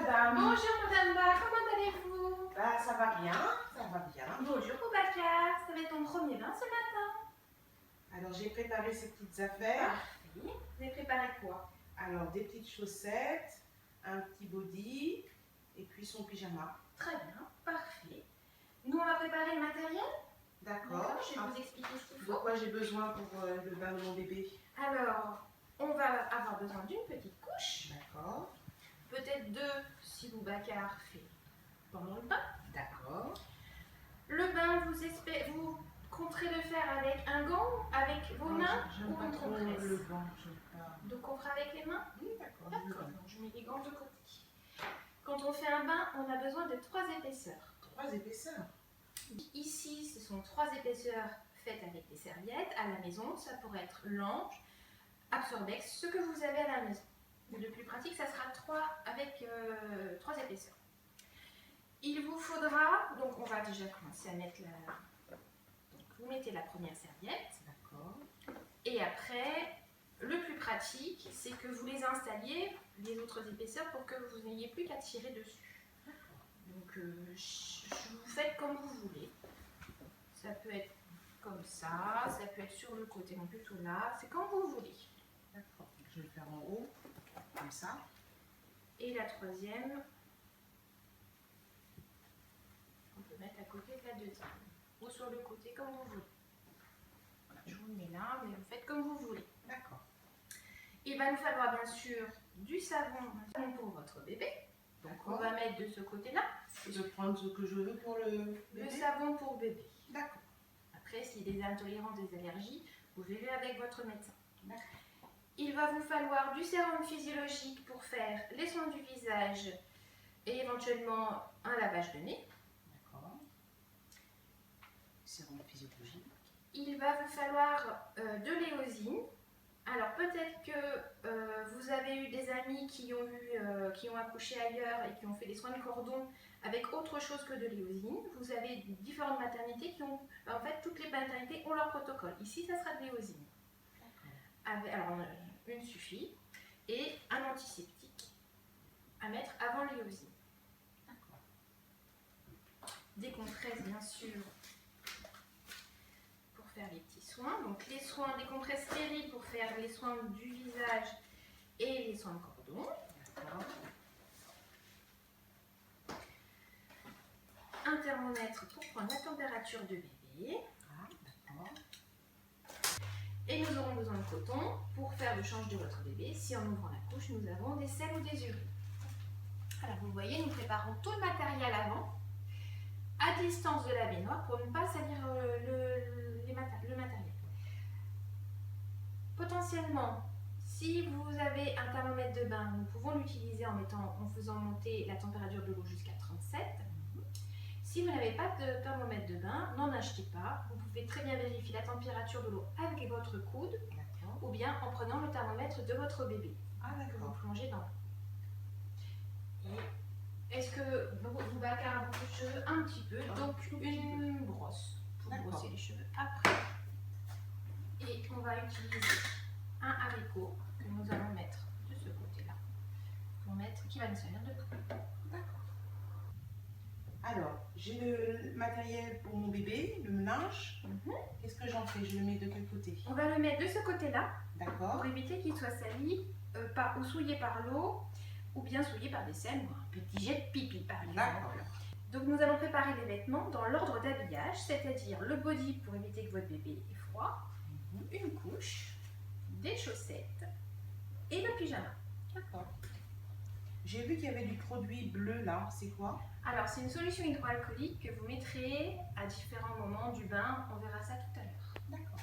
madame. Bonjour madame Ba, comment allez-vous? Bah, ça va bien, ça va bien. Bonjour Boubacar, ça va être ton premier bain ce matin. Alors j'ai préparé ces petites affaires. Parfait. Vous avez préparé quoi? Alors des petites chaussettes, un petit body et puis son pyjama. Très bien, parfait. Nous on va préparer le matériel. D'accord. Je vais vous expliquer ce qu'il De faut. quoi j'ai besoin pour le bain de mon bébé? Alors, on va avoir besoin d'une petite couche. D'accord. Peut-être deux si Boubacar fait pendant le bain. D'accord. Le bain, vous compterez le faire avec un gant, avec vos mains J'aime ou pas une trop compresse? le gant, j'aime pas. Donc on fera avec les mains? Oui, d'accord. D'accord, donc je mets les gants de côté. Quand on fait un bain, on a besoin de 3 épaisseurs. 3 épaisseurs. Ici, ce sont 3 épaisseurs faites avec des serviettes. À la maison, ça pourrait être Lange, Absorbex, ce que vous avez à la maison. Le plus pratique, ça sera 3 avec 3 épaisseurs. Il vous faudra, donc on va déjà commencer à mettre la... Donc vous mettez la première serviette. D'accord. Et après, le plus pratique, c'est que vous les installiez, les autres épaisseurs, pour que vous n'ayez plus qu'à tirer dessus. Donc, vous faites comme vous voulez. Ça peut être comme ça peut être sur le côté, non plutôt là. C'est comme vous voulez. D'accord. Je vais le faire en haut, comme ça. Et la troisième, on peut mettre à côté de la deuxième. Ou sur le côté, comme vous voulez. Voilà, je vous le mets là, mais vous faites comme vous voulez. D'accord. Il va nous falloir bien sûr du savon pour votre bébé. Donc on va mettre de ce côté-là. Je vais prendre ce que je veux pour le bébé. Le savon pour bébé. D'accord. Après, s'il y a des intolérances, des allergies, vous verrez avec votre médecin. D'accord. Il va vous falloir du sérum physiologique pour faire les soins du visage et éventuellement un lavage de nez. D'accord. Sérum physiologique. Il va vous falloir de l'éosine. Alors peut-être que vous avez eu des amis qui ont accouché ailleurs et qui ont fait des soins de cordon avec autre chose que de l'éosine. Vous avez différentes maternités qui ont... En fait, toutes les maternités ont leur protocole. Ici, ça sera de l'éosine. Alors, une suffit. Et un antiseptique à mettre avant l'éosine. Des compresses, bien sûr, pour faire les petits soins. Donc, les soins, des compresses stériles pour faire les soins du visage et les soins de cordon. D'accord. Un thermomètre pour prendre la température de bébé. Ah, d'accord. Et nous aurons besoin de coton pour faire le change de votre bébé. Si en ouvrant la couche, nous avons des selles ou des urines. Alors vous voyez, nous préparons tout le matériel avant, à distance de la baignoire pour ne pas salir le matériel. Potentiellement, si vous avez un thermomètre de bain, nous pouvons l'utiliser en faisant monter la température de l'eau jusqu'à 37. Si vous n'avez pas de thermomètre de bain, n'en achetez pas. Vous pouvez très bien vérifier la température de l'eau avec votre coude ou bien en prenant le thermomètre de votre bébé Ah, que vous d'accord. plongez dans l'eau. Est-ce que Boubacar a beaucoup de cheveux? Un petit peu, donc une brosse pour brosser les cheveux après. Et on va utiliser un haricot que nous allons mettre de ce côté-là, qui va nous servir de coude. D'accord. Alors, j'ai le matériel pour mon bébé, le linge. Qu'est-ce que j'en fais? Je le mets de quel côté? On va le mettre de ce côté-là D'accord. pour éviter qu'il soit sali ou souillé par l'eau ou bien souillé par des selles ou un petit jet de pipi par exemple. Donc nous allons préparer les vêtements dans l'ordre d'habillage, c'est-à-dire le body pour éviter que votre bébé ait froid, une couche, des chaussettes et le pyjama. D'accord. J'ai vu qu'il y avait du produit bleu là, c'est quoi? Alors c'est une solution hydroalcoolique que vous mettrez à différents moments du bain, on verra ça tout à l'heure. D'accord.